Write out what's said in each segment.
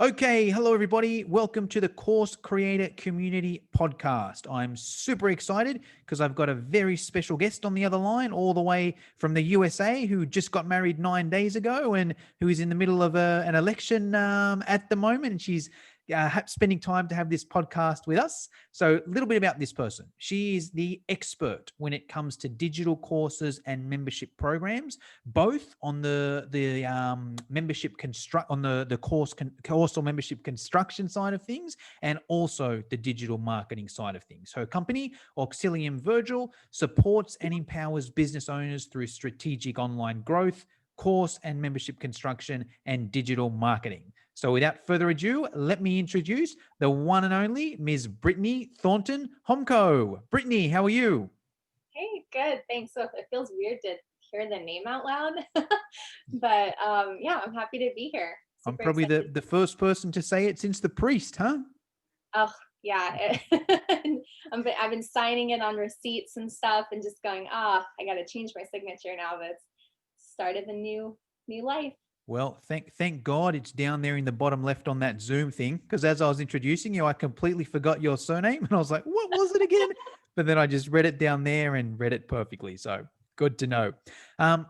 Okay, hello everybody. Welcome to the Course Creator Community Podcast. I'm super excited because I've got a very special guest on the other line, all the way from the USA, who just got married 9 days ago and who is in the middle of an election at the moment. And she's spending time to have this podcast with us. So, a little bit about this person. She is the expert when it comes to digital courses and membership programs, both on the membership construct on the course or membership construction side of things, and also the digital marketing side of things. Her company, Auxilium Virtual, supports and empowers business owners through strategic online growth, course and membership construction, and digital marketing. So without further ado, let me introduce the one and only Ms. Britney Thornton Homco. Britney, how are you? Hey, good. Thanks. So it feels weird to hear the name out loud, but yeah, I'm happy to be here. I'm Super probably excited. the first person to say it since the priest, huh? Oh, yeah. I've been signing it on receipts and stuff, and just going, I got to change my signature now. But it's started the new life. Well, thank God it's down there in the bottom left on that Zoom thing. Because as I was introducing you, I completely forgot your surname, and I was like, "What was it again?" But then I just read it down there and read it perfectly. So good to know.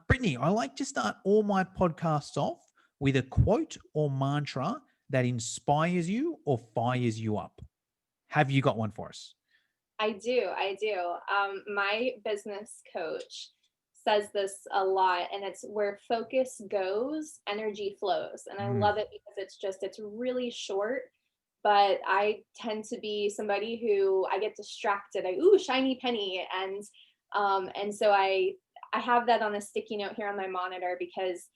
Brittany, I like to start all my podcasts off with a quote or mantra that inspires you or fires you up. Have you got one for us? I do. I do. My business coach says this a lot, and it's where focus goes, energy flows. And I Mm. love it because it's really short. But I tend to be somebody who I get distracted. Ooh, shiny penny. And so I have that on a sticky note here on my monitor because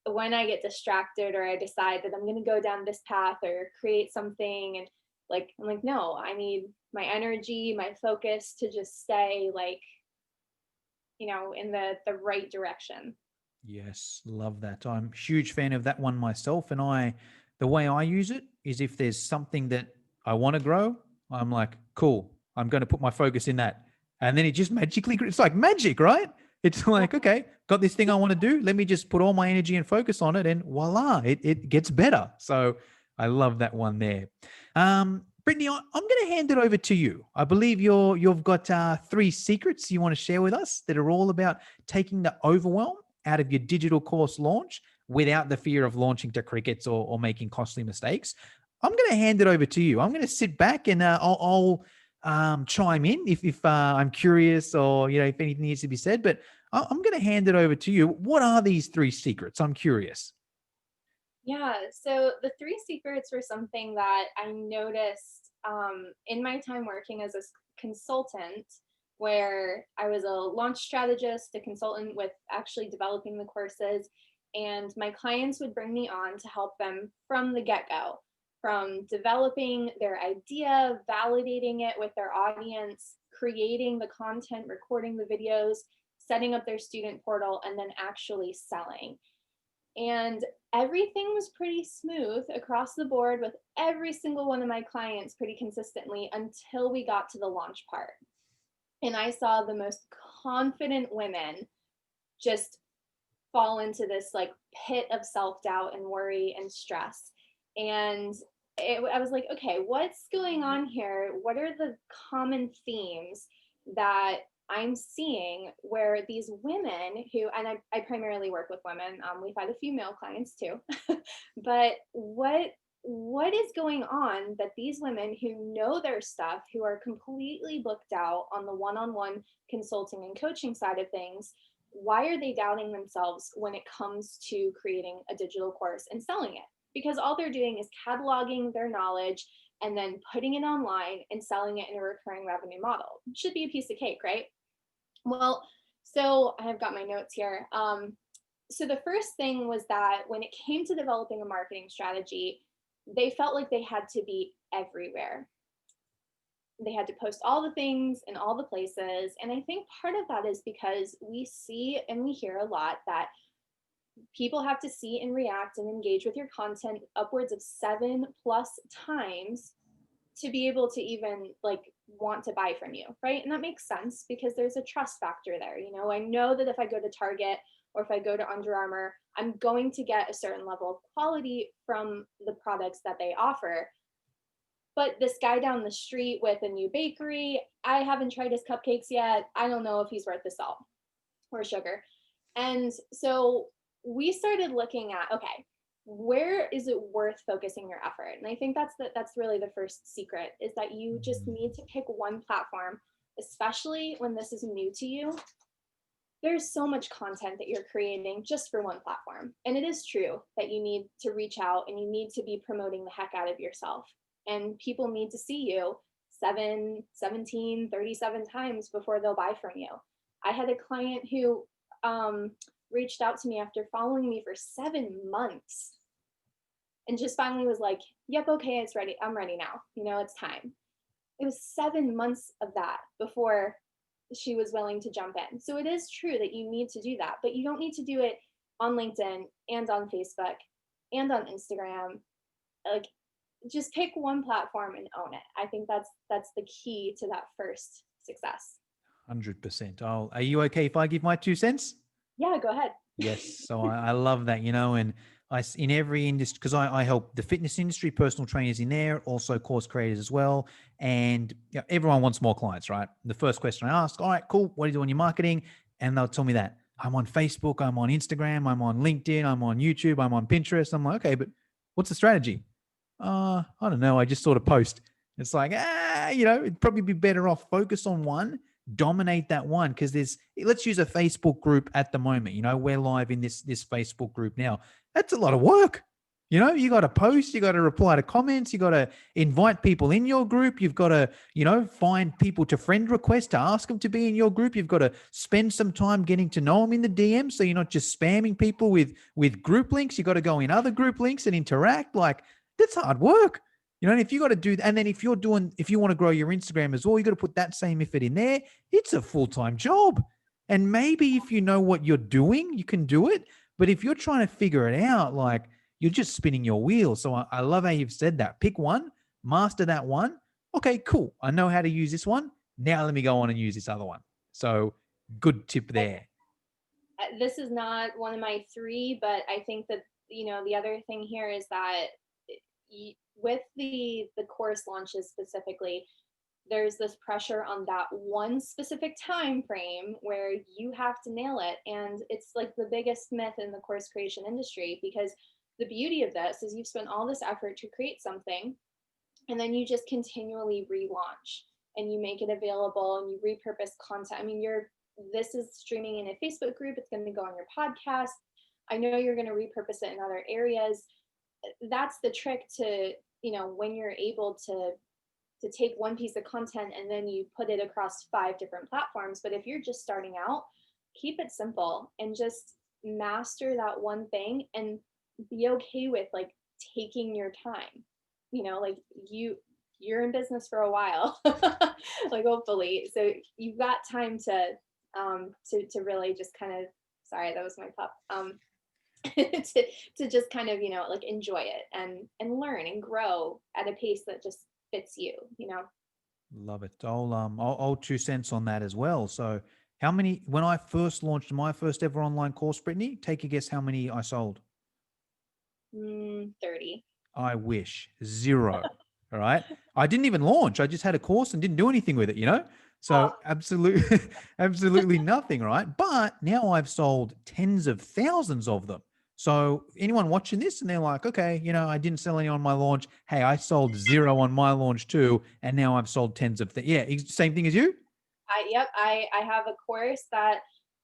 when I get distracted or I decide that I'm going to go down this path or create something, and I'm like, no, I need my energy, my focus to just stay in the right direction. Yes, love that. I'm a huge fan of that one myself. And the way I use it is if there's something that I want to grow, I'm like, cool, I'm going to put my focus in that. And then it just magically, it's like magic, right? It's Yeah. like, okay, got this thing I want to do. Let me just put all my energy and focus on it, and voila, it gets better. So I love that one there. Brittany, I'm going to hand it over to you. I believe you've got three secrets you want to share with us that are all about taking the overwhelm out of your digital course launch without the fear of launching to crickets or making costly mistakes. I'm going to hand it over to you. I'm going to sit back and I'll chime in if I'm curious or if anything needs to be said. But I'm going to hand it over to you. What are these three secrets? I'm curious. Yeah. So the three secrets were something that I noticed in my time working as a consultant, where I was a launch strategist, a consultant with actually developing the courses, and my clients would bring me on to help them from the get go, from developing their idea, validating it with their audience, creating the content, recording the videos, setting up their student portal, and then actually selling. And everything was pretty smooth across the board with every single one of my clients pretty consistently until we got to the launch part. And I saw the most confident women just fall into this pit of self-doubt and worry and stress. And I was like, okay, what's going on here? What are the common themes that I'm seeing where these women who, and I primarily work with women, we've had a few male clients too, but what is going on that these women who know their stuff, who are completely booked out on the one-on-one consulting and coaching side of things, why are they doubting themselves when it comes to creating a digital course and selling it? Because all they're doing is cataloging their knowledge and then putting it online and selling it in a recurring revenue model. It should be a piece of cake, right? Well, so I've got my notes here. So the first thing was that when it came to developing a marketing strategy, they felt like they had to be everywhere. They had to post all the things in all the places. And I think part of that is because we see and we hear a lot that people have to see and react and engage with your content upwards of 7+ times to be able to even want to buy from you, right? And that makes sense because there's a trust factor there. I know that if I go to Target or if I go to Under Armour, I'm going to get a certain level of quality from the products that they offer. But this guy down the street with a new bakery, I haven't tried his cupcakes yet. I don't know if he's worth the salt or sugar. And so we started looking at, okay, where is it worth focusing your effort? And I think that's really the first secret, is that you just need to pick one platform, especially when this is new to you. There's so much content that you're creating just for one platform. And it is true that you need to reach out and you need to be promoting the heck out of yourself. And people need to see you 37 times before they'll buy from you. I had a client who reached out to me after following me for 7 months and just finally was like, yep, okay, it's ready. I'm ready now. It's time. It was 7 months of that before she was willing to jump in. So it is true that you need to do that, but you don't need to do it on LinkedIn and on Facebook and on Instagram. Like, just pick one platform and own it. I think that's the key to that first success. 100%. Are you okay if I give my 2 cents? Yeah, go ahead. Yes. So I love that, and in every industry, because I help the fitness industry, personal trainers in there, also course creators as well. And everyone wants more clients, right? The first question I ask, all right, cool. What do you do on your marketing? And they'll tell me that I'm on Facebook, I'm on Instagram, I'm on LinkedIn, I'm on YouTube, I'm on Pinterest. I'm like, okay, but what's the strategy? I don't know. I just sort of post. It's like, it'd probably be better off focus on one, dominate that one. Cause let's use a Facebook group at the moment. We're live in this Facebook group now. That's a lot of work. You got to post, you got to reply to comments, you got to invite people in your group. You've got to, find people to friend request to ask them to be in your group. You've got to spend some time getting to know them in the DM. So you're not just spamming people with group links. You got to go in other group links and interact. Like, that's hard work. And if you got to do that, and then if you want to grow your Instagram as well, you got to put that same effort in there. It's a full-time job. And maybe if you know what you're doing, you can do it. But if you're trying to figure it out, like, you're just spinning your wheels. So I love how you've said that. Pick one, master that one. Okay, cool. I know how to use this one. Now let me go on and use this other one. So good tip there. This is not one of my three, but I think that, the other thing here is that with the course launches specifically, there's this pressure on that one specific time frame where you have to nail it. And it's like the biggest myth in the course creation industry, because the beauty of this is you've spent all this effort to create something, and then you just continually relaunch and you make it available and you repurpose content. I mean, this is streaming in a Facebook group. It's going to go on your podcast. I know you're going to repurpose it in other areas. That's the trick to, when you're able to take one piece of content and then you put it across 5 different platforms. But if you're just starting out, keep it simple and just master that one thing and be okay with like taking your time. Like you're in business for a while, like hopefully. So you've got time to really just kind of, sorry, that was my pup. to just kind of, like enjoy it and learn and grow at a pace that just fits you. Love it. I'll 2 cents on that as well. So when I first launched my first ever online course, Britney, take a guess how many I sold? 30. I wish. 0. All right. I didn't even launch. I just had a course and didn't do anything with it. So absolutely, absolutely nothing. Right. But now I've sold tens of thousands of them. So anyone watching this and they're like, okay, I didn't sell any on my launch. Hey, I sold 0 on my launch too. And now I've sold tens of things. Yeah. Same thing as you. I have a course that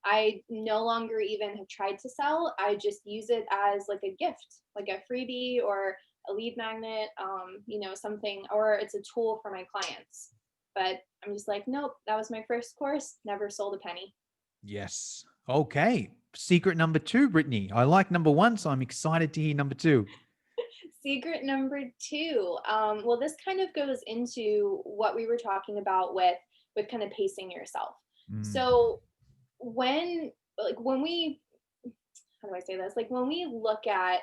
I no longer even have tried to sell. I just use it as like a gift, like a freebie or a lead magnet, something, or it's a tool for my clients. But I'm just like, nope, that was my first course, never sold a penny. Yes. Okay. Secret number 2, Brittany. I like number 1, so I'm excited to hear number 2. Secret number 2. Well, this kind of goes into what we were talking about with kind of pacing yourself. So when we, how do I say this? Like when we look at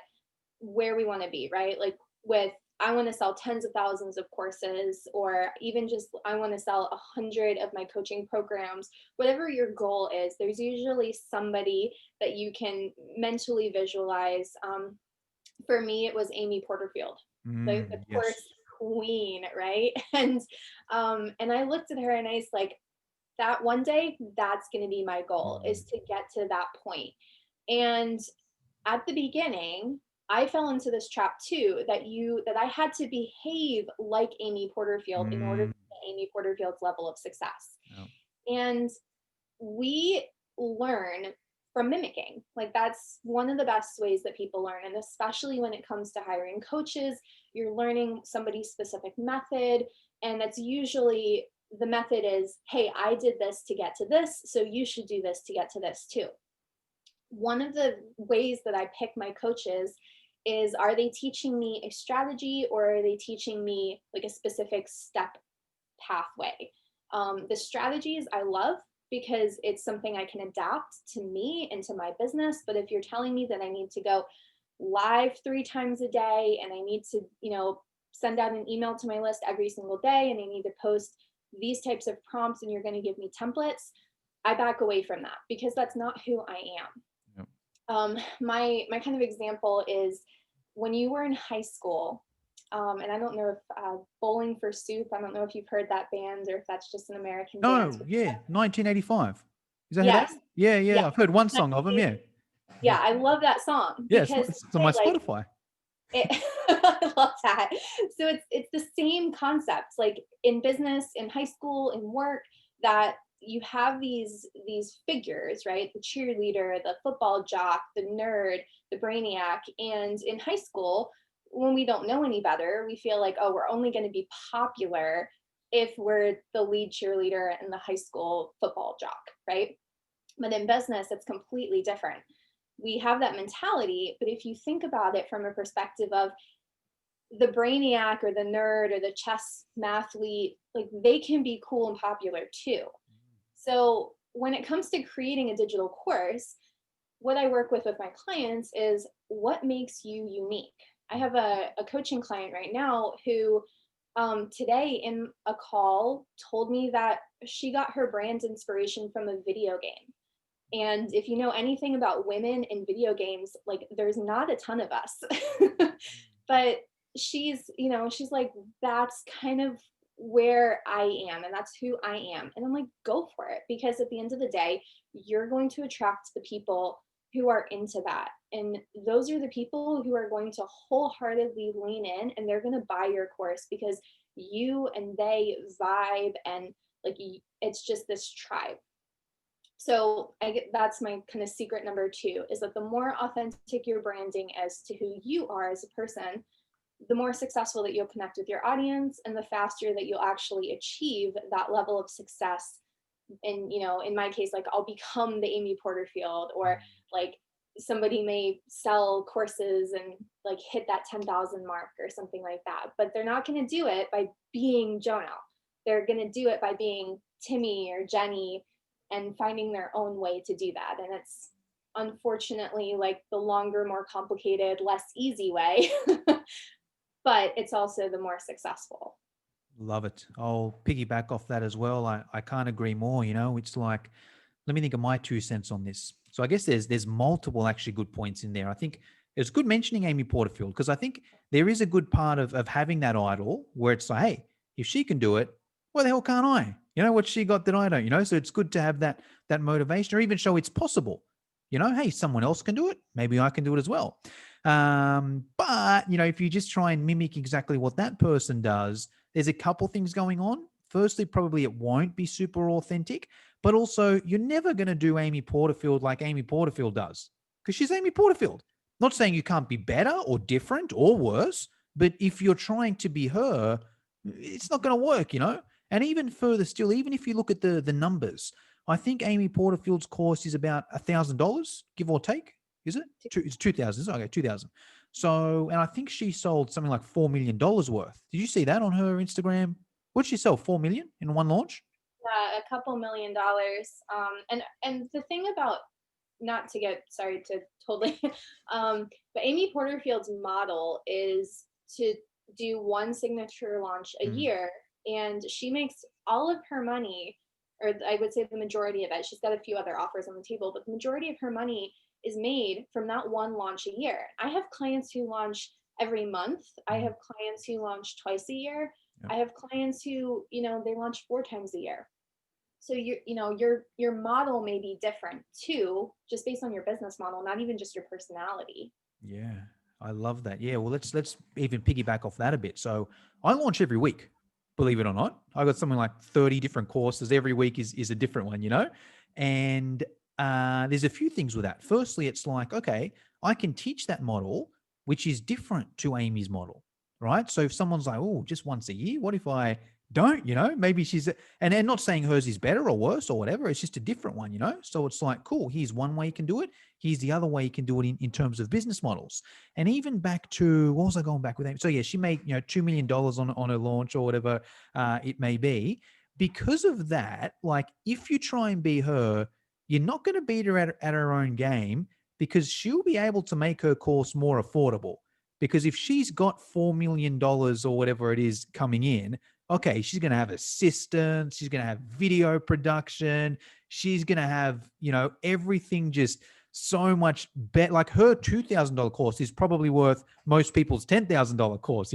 where we want to be, right? Like with I want to sell tens of thousands of courses, or even just I want to sell 100 of my coaching programs. Whatever your goal is, there's usually somebody that you can mentally visualize. For me, it was Amy Porterfield, the Yes. course queen, right? And I looked at her and I was like, that one day, that's going to be my goal, is to get to that point. And at the beginning, I fell into this trap too, that I had to behave like Amy Porterfield in order to Mm, get Amy Porterfield's level of success. yeah. And we learn from mimicking. Like, that's one of the best ways that people learn. And especially when it comes to hiring coaches, you're learning somebody's specific method. And that's usually the method is, hey, I did this to get to this, so you should do this to get to this too. One of the ways that I pick my coaches is, are they teaching me a strategy, or are they teaching me like a specific step pathway? The strategies I love because it's something I can adapt to me and to my business. But if you're telling me that I need to go live 3 times a day, and I need to, send out an email to my list every single day, and I need to post these types of prompts, and you're going to give me templates, I back away from that because that's not who I am. Yep. My kind of example is when you were in high school, and I don't know if Bowling for Soup, I don't know if you've heard that band or if that's just an American band. No, yeah, 1985. Is that who that Yes, is? Yeah, yeah, yeah. I've heard one song of them. Yeah, yeah. I love that song yeah. because It's on my like Spotify. it, I love that. So it's the same concepts, like in business, in high school, in work, that you have these figures, right? The cheerleader, the football jock, the nerd, the brainiac. And in high school, when we don't know any better, we feel like, oh, we're only going to be popular if we're the lead cheerleader and the high school football jock, right? But in business, it's completely different. We have that mentality, but if you think about it from a perspective of the brainiac or the nerd or the chess mathlete, like, they can be cool and popular too. So when it comes to creating a digital course, what I work with my clients is, what makes you unique. I have a coaching client right now who today in a call told me that she got her brand inspiration from a video game. And if you know anything about women in video games, like, there's not a ton of us. But she's like, that's kind of where I am and that's who I am. And I'm like, go for it. Because at the end of the day, you're going to attract the people who are into that. And those are the people who are going to wholeheartedly lean in, and they're going to buy your course because you and they vibe, and like, it's just this tribe. So that's my kind of secret number 2, is that the more authentic your branding as to who you are as a person, the more successful that you'll connect with your audience, and the faster that you'll actually achieve that level of success. And in my case, like, I'll become the Amy Porterfield, or like somebody may sell courses and like hit that 10,000 mark or something like that. But they're not going to do it by being Jonah. They're going to do it by being Timmy or Jenny, and finding their own way to do that. And it's unfortunately like the longer, more complicated, less easy way, but it's also the more successful. Love it. I'll piggyback off that as well. I can't agree more. It's like, let me think of my 2 cents on this. So I guess there's multiple actually good points in there. I think it's good mentioning Amy Porterfield, because I think there is a good part of having that idol where it's like, hey, if she can do it, why the hell can't I? What she got that I don't. So it's good to have that motivation, or even show it's possible. Hey, someone else can do it. Maybe I can do it as well. But if you just try and mimic exactly what that person does, there's a couple things going on. Firstly, probably it won't be super authentic, but also you're never going to do Amy Porterfield like Amy Porterfield does, because she's Amy Porterfield. Not saying you can't be better or different or worse, but if you're trying to be her, it's not going to work. And even further still, even if you look at the numbers, I think Amy Porterfield's course is about $1,000, give or take. Is it? It's 2,000. Okay, 2,000. So, and I think she sold something like $4 million worth. Did you see that on her Instagram? What did she sell? 4 million in one launch? Yeah, a couple $1 million. And the thing about, not to get, sorry to totally, but Amy Porterfield's model is to do one signature launch a Mm, year, and she makes all of her money, or I would say the majority of it. She's got a few other offers on the table, but the majority of her money is made from that one launch a year. I have clients who launch every month. I mm, have clients who launch twice a year. yep. I have clients who, they launch 4 times a year. So your model may be different too, just based on your business model, not even just your personality. Yeah, I love that. Yeah, well, let's even piggyback off that a bit. So I launch every week, believe it or not. I got something like 30 different courses. Every week is a different one, and there's a few things with that. Firstly, it's like, okay, I can teach that model, which is different to Amy's model, right? So if someone's like, oh, just once a year, what if I don't? Maybe she's, and not saying hers is better or worse or whatever. It's just a different one. So it's like, cool. Here's one way you can do it. Here's the other way you can do it in terms of business models. And even back to, what was I going back with? So yeah, she made $2 million on her launch or whatever it may be. Because of that, like if you try and be her, you're not going to beat her at her own game, because she'll be able to make her course more affordable. Because if she's got $4 million or whatever it is coming in, okay, she's going to have assistants, she's going to have video production, she's going to have, everything just so much better. Like her $2,000 course is probably worth most people's $10,000 course.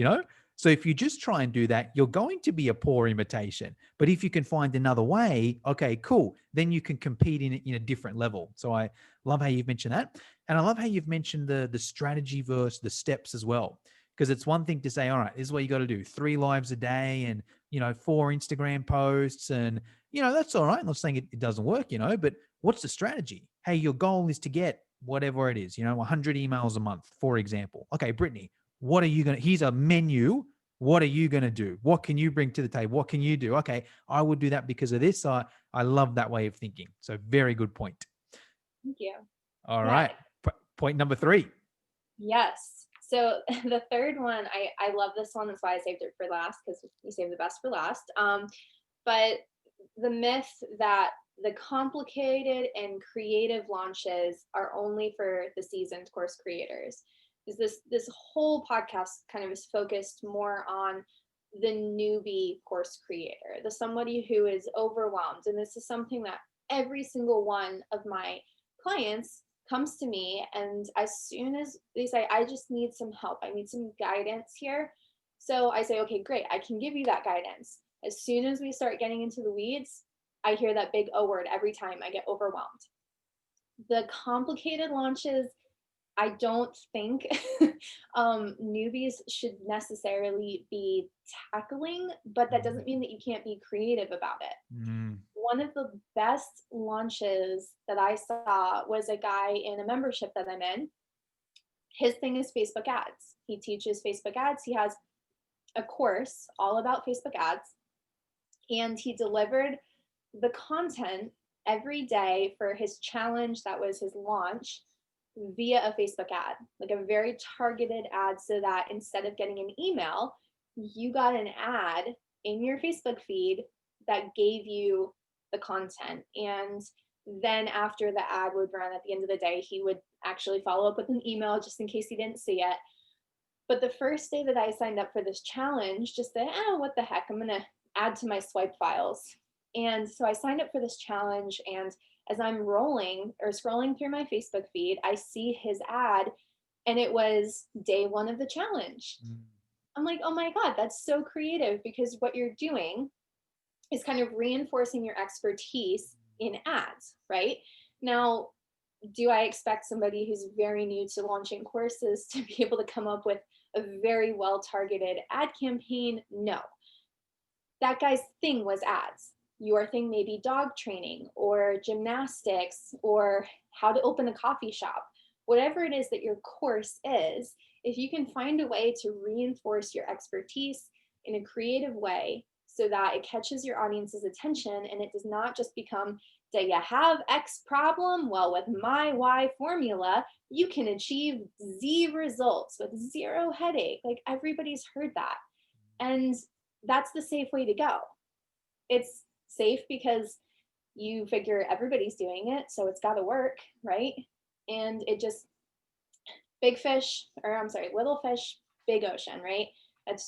So if you just try and do that, you're going to be a poor imitation. But if you can find another way, okay, cool. Then you can compete in a different level. So I love how you've mentioned that. And I love how you've mentioned the strategy versus the steps as well. Because it's one thing to say, all right, this is what you got to do: 3 lives a day and, 4 Instagram posts. And, that's all right. I'm not saying it doesn't work, but what's the strategy? Hey, your goal is to get whatever it is, 100 emails a month, for example. Okay, Brittany, what are you going to, here's a menu. What are you going to do? What can you bring to the table? What can you do? Okay, I would do that because of this. I love that way of thinking. So very good point. Thank you. All Yeah. right. Point number 3. Yes. So the third one, I love this one. That's why I saved it for last, because you save the best for last. But the myth that the complicated and creative launches are only for the seasoned course creators is this whole podcast kind of is focused more on the newbie course creator, the somebody who is overwhelmed. And this is something that every single one of my clients comes to me, and as soon as they say, I just need some help, I need some guidance here. So I say, okay, great, I can give you that guidance. As soon as we start getting into the weeds, I hear that big O word every time. I get overwhelmed. The complicated launches, I don't think newbies should necessarily be tackling, but that doesn't mean that you can't be creative about it. Mm, One of the best launches that I saw was a guy in a membership that I'm in. His thing is Facebook ads. He teaches Facebook ads. He has a course all about Facebook ads, and he delivered the content every day for his challenge that was his launch via a Facebook ad, like a very targeted ad, so that instead of getting an email, you got an ad in your Facebook feed that gave you the content. And then after the ad would run at the end of the day, he would actually follow up with an email just in case he didn't see it. But the first day that I signed up for this challenge, just said, oh, what the heck, I'm going to add to my swipe files. And so I signed up for this challenge, and as I'm rolling or scrolling through my Facebook feed, I see his ad, and it was day 1 of the challenge. mm, I'm like, oh my God, that's so creative, because what you're doing is kind of reinforcing your expertise in ads, right? Now, do I expect somebody who's very new to launching courses to be able to come up with a very well targeted ad campaign? No. That guy's thing was ads. Your thing may be dog training or gymnastics or how to open a coffee shop. Whatever it is that your course is, if you can find a way to reinforce your expertise in a creative way so that it catches your audience's attention and it does not just become, do you have X problem? Well, with my Y formula, you can achieve Z results with 0 headache. Like, everybody's heard that. And that's the safe way to go. It's safe because you figure everybody's doing it, so it's got to work, right? And it just, big fish, or I'm sorry, little fish, big ocean, right?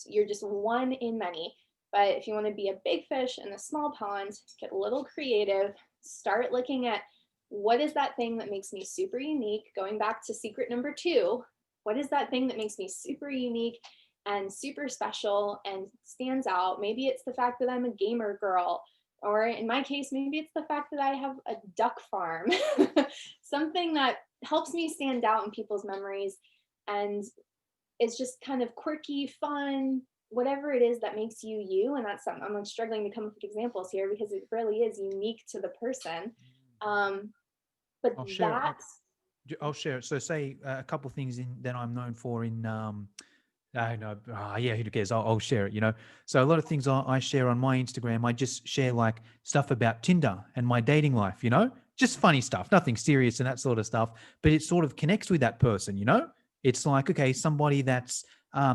You're just one in many. But if you want to be a big fish in a small pond, get a little creative, start looking at what is that thing that makes me super unique? Going back to secret number 2, what is that thing that makes me super unique and super special and stands out? Maybe it's the fact that I'm a gamer girl, or in my case, maybe it's the fact that I have a duck farm, something that helps me stand out in people's memories and it's just kind of quirky, fun, whatever it is that makes you you. And that's something I'm struggling to come up with examples here because it really is unique to the person. Um, but I'll share. that's I'll share it. So say a couple of things that I'm known for in, I know, yeah, who cares? I'll share it, So a lot of things I share on my Instagram, I just share like stuff about Tinder and my dating life, just funny stuff, nothing serious and that sort of stuff, but it sort of connects with that person, It's like, okay, somebody that's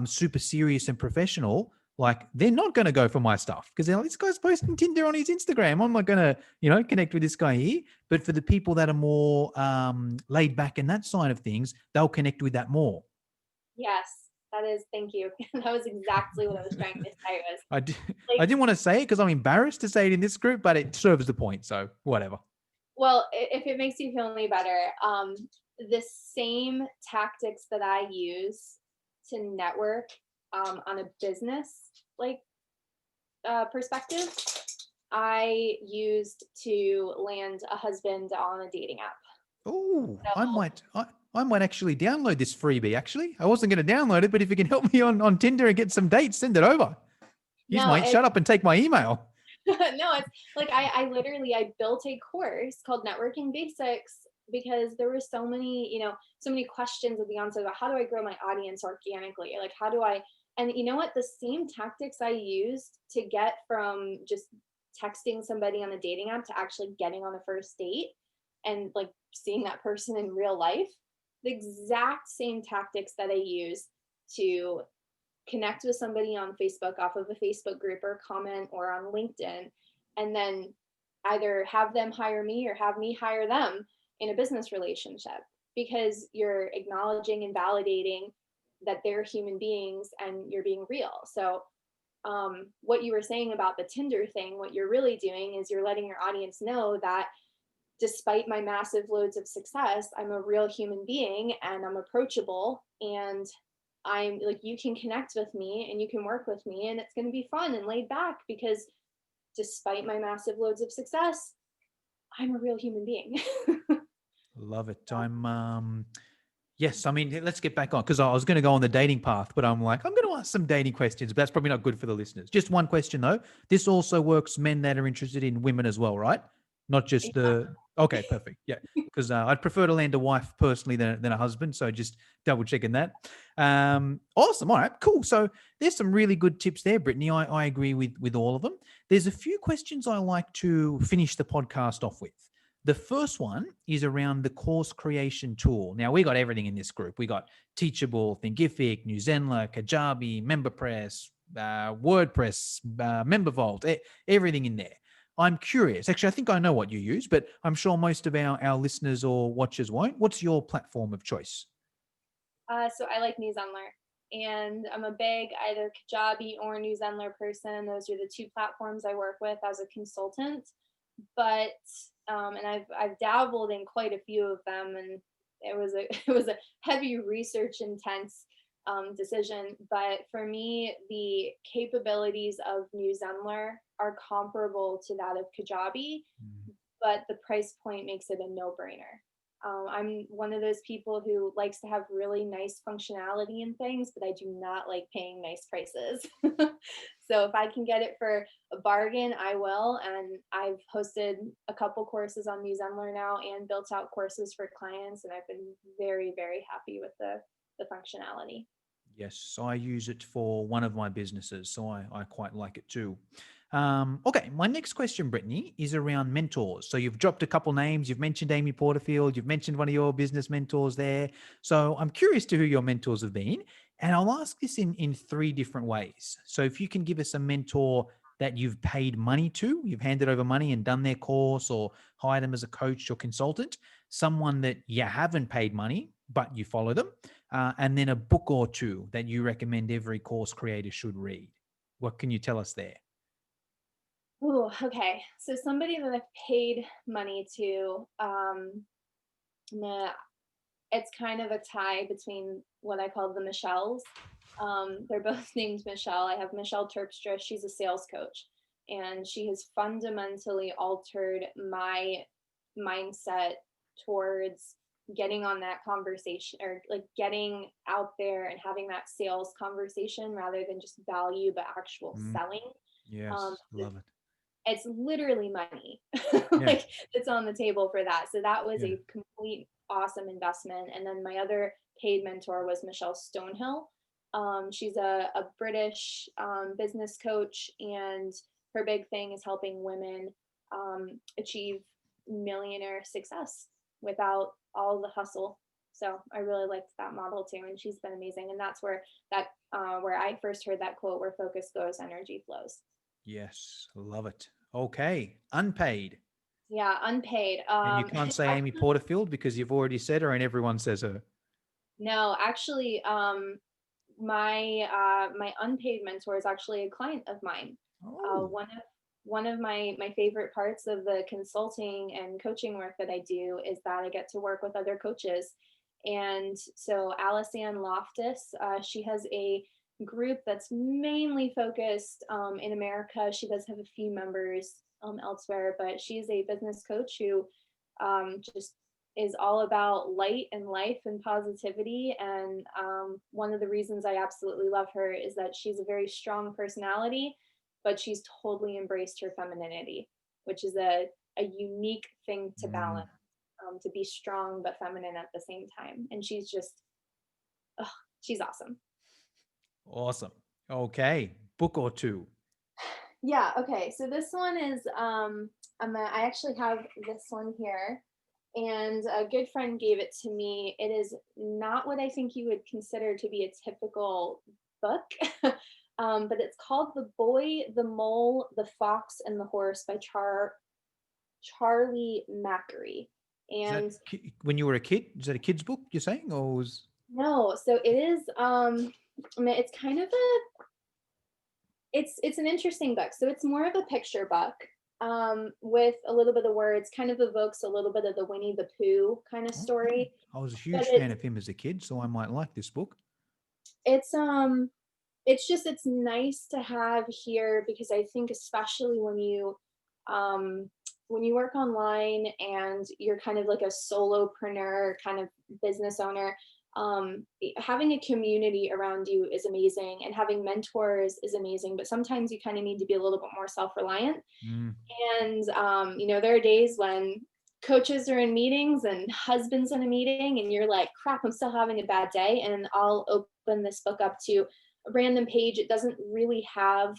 super serious and professional, like they're not going to go for my stuff because they're like, this guy's posting Tinder on his Instagram. I'm not going to, connect with this guy here. But for the people that are more laid back in that side of things, they'll connect with that more. yes, that is. Thank you. That was exactly what I was trying to say. Was I like, didn't want to say it because I'm embarrassed to say it in this group, but it serves the point. So whatever. well, if it makes you feel any better, the same tactics that I use to network on a business like perspective, I used to land a husband on a dating app. Oh, So, I might actually download this freebie. Actually, I wasn't going to download it, but if you can help me on Tinder and get some dates, send it over. He's no, mate. Shut up and take my email. no, it's like I literally I built a course called Networking Basics because there were so many, so many questions at the onset about how do I grow my audience organically? Like how do I and you know what? The same tactics I used to get from just texting somebody on a dating app to actually getting on a first date and like seeing that person in real life, the exact same tactics that I use to connect with somebody on Facebook off of a Facebook group or comment or on LinkedIn, and then either have them hire me or have me hire them in a business relationship because you're acknowledging and validating that they're human beings and you're being real. So, what you were saying about the Tinder thing, what you're really doing is you're letting your audience know that despite my massive loads of success, I'm a real human being and I'm approachable and I'm like, you can connect with me and you can work with me and it's going to be fun and laid back because despite my massive loads of success, I'm a real human being. Love it. Yes, I mean, let's get back on because I was going to go on the dating path, but I'm like, I'm going to ask some dating questions, but that's probably not good for the listeners. Just one question though. This also works men that are interested in women as well, right? Not just okay, perfect. Yeah. Because I'd prefer to land a wife personally than a husband. So just double checking that. Awesome. All right, cool. So there's some really good tips there, Brittany. I agree with all of them. There's a few questions I like to finish the podcast off with. The first one is around the course creation tool. Now, we got everything in this group. We got Teachable, Thinkific, New Zenler, Kajabi, MemberPress, WordPress, MemberVault, everything in there. I'm curious. Actually, I think I know what you use, but I'm sure most of our listeners or watchers won't. What's your platform of choice? So I like New Zenler. And I'm a big either Kajabi or New Zenler person. Those are the two platforms I work with as a consultant. But and I've dabbled in quite a few of them, and it was a it was a heavy research intense decision. But for me, the capabilities of New Zenler are comparable to that of Kajabi, but the price point makes it a no-brainer. I'm one of those people who likes to have really nice functionality in things, but I do not like paying nice prices. So if I can get it for a bargain, I will. And I've hosted a couple courses on New Zenler now and built out courses for clients, and I've been very, very happy with the functionality. Yes, I use it for one of my businesses, so I quite like it too. Okay, my next question, Brittany, is around mentors. So you've dropped a couple names. You've mentioned Amy Porterfield. You've mentioned one of your business mentors there. So I'm curious to who your mentors have been. And I'll ask this in three different ways. So if you can give us a mentor that you've paid money to, you've handed over money and done their course or hired them as a coach or consultant, someone that you haven't paid money, but you follow them, and then a book or two that you recommend every course creator should read. What can you tell us there? Oh, okay. So somebody that I've paid money to, nah, it's kind of a tie between what I call the Michelles. They're both named Michelle. I have Michelle Terpstra. She's a sales coach, and she has fundamentally altered my mindset towards getting on that conversation, or like getting out there and having that sales conversation rather than just value, but actual Mm, selling. Um, yes, love it. it's literally money Yeah, like it's on the table for that. So that was yeah. a complete awesome investment. And then my other paid mentor was Michelle Stonehill. She's a British business coach, and her big thing is helping women achieve millionaire success without all the hustle. So I really liked that model too, and she's been amazing. And that's where I first heard that quote, "Where focus goes, energy flows." Yes, love it. Okay, unpaid. Yeah, unpaid. And you can't say Amy Actually, Porterfield because you've already said her and everyone says her. no, actually, my unpaid mentor is actually a client of mine. Oh, One of my favorite parts of the consulting and coaching work that I do is that I get to work with other coaches. And so Alice Ann Loftus, she has a group that's mainly focused in America. She does have a few members elsewhere, but she's a business coach who just is all about light and life and positivity. And one of the reasons I absolutely love her is that she's a very strong personality, but she's totally embraced her femininity, which is a unique thing to mm, balance, to be strong but feminine at the same time. And she's just, ugh, she's awesome. awesome. Okay, book or two. Yeah. Okay. So this one is I actually have this one here, and a good friend gave it to me. It is not what I think you would consider to be a typical book, but it's called "The Boy, the Mole, the Fox, and the Horse" by Charlie Mackery. Is that And when you were a kid? Is that a kid's book you're saying? Or was. no, so it is. I mean, it's kind of a it's an interesting book. So it's more of a picture book with a little bit of words, kind of evokes a little bit of the Winnie the Pooh kind of Okay. story. I was a But huge fan of him as a kid, so I might like this book. it's um it's just it's nice to have here, because I think especially um when you work online and you're kind of like a solopreneur kind of business owner, having a community around you is amazing, and having mentors is amazing, but sometimes you kind of need to be a little bit more self-reliant. Mm, And there are days when coaches are in meetings and husbands in a meeting, and you're like, crap, I'm still having a bad day. And I'll open this book up to a random page. It doesn't really have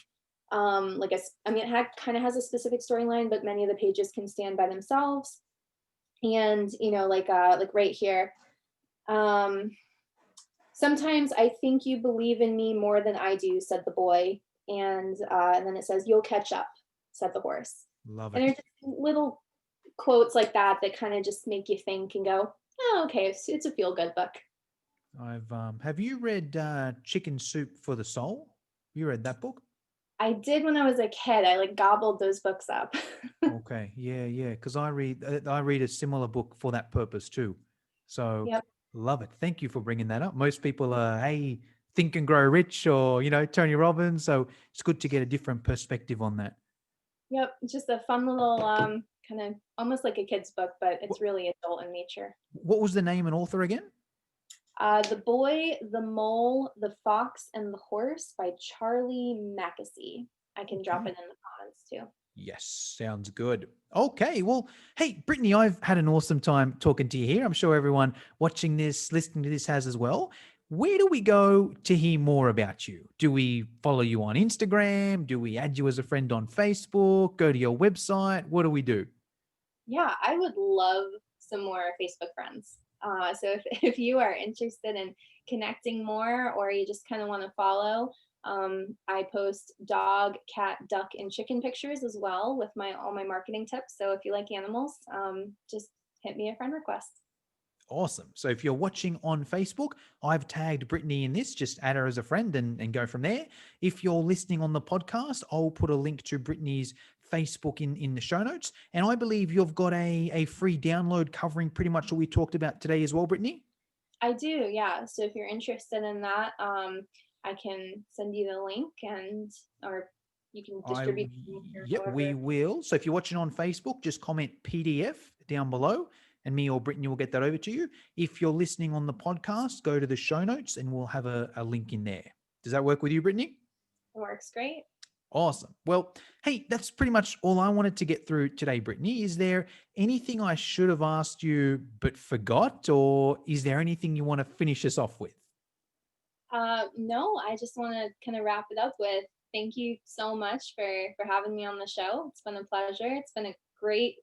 it kind of has a specific storyline, but many of the pages can stand by themselves. And like right here, um, sometimes I think you believe in me more than I do, said the boy. And then it says, you'll catch up, said the horse. love And they're it. just little quotes like that that kind of just make you think and go, oh, okay, it's a feel good book. I've have you read Chicken Soup for the Soul? You read that book? I did when I was a kid. I like gobbled those books up. Okay, yeah, yeah. Because I read a similar book for that purpose too. So Yep. love it. Thank you for bringing that up. Most people are, hey, Think and Grow Rich, or Tony Robbins. So it's good to get a different perspective on that. Yep. Just a fun little kind of almost like a kid's book, but What, it's really adult in nature. what was the name and author again? The Boy, the Mole, the Fox, and the Horse by Charlie Mackesy. I can drop Okay. it in the comments too. Yes, sounds good. Okay, well, hey, Brittany, I've had an awesome time talking to you here. I'm sure everyone watching this, listening to this has as well. Where do we go to hear more about you? Do we follow you on Instagram? Do we add you as a friend on Facebook? Go to your website? What do we do? Yeah, I would love some more Facebook friends. So if you are interested in connecting more, or you just kind of want to follow, I post dog, cat, duck, and chicken pictures as well with all my marketing tips. So if you like animals, just hit me a friend request. Awesome. So if you're watching on Facebook, I've tagged Brittany in this. Just add her as a friend and go from there. If you're listening on the podcast, I'll put a link to Brittany's Facebook in the show notes. And I believe you've got a free download covering pretty much what we talked about today as well, Brittany. I do, yeah. So if you're interested in that, I can send you the link or you can distribute the link or Yep, we however. will. So if you're watching on Facebook, just comment PDF down below and me or Brittany will get that over to you. If you're listening on the podcast, go to the show notes and we'll have a link in there. Does that work with you, Brittany? It works great. Awesome. Well, hey, that's pretty much all I wanted to get through today, Brittany. Is there anything I should have asked you but forgot, or is there anything you want to finish us off with? No, I just want to kind of wrap it up with thank you so much for having me on the show. It's been a pleasure. It's been a great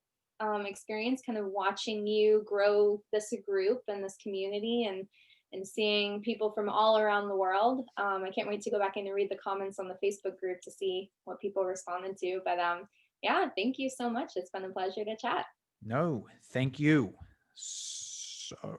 experience kind of watching you grow this group and this community and seeing people from all around the world. I can't wait to go back in and read the comments on the Facebook group to see what people responded to. But yeah, thank you so much. It's been a pleasure to chat. No, thank you. So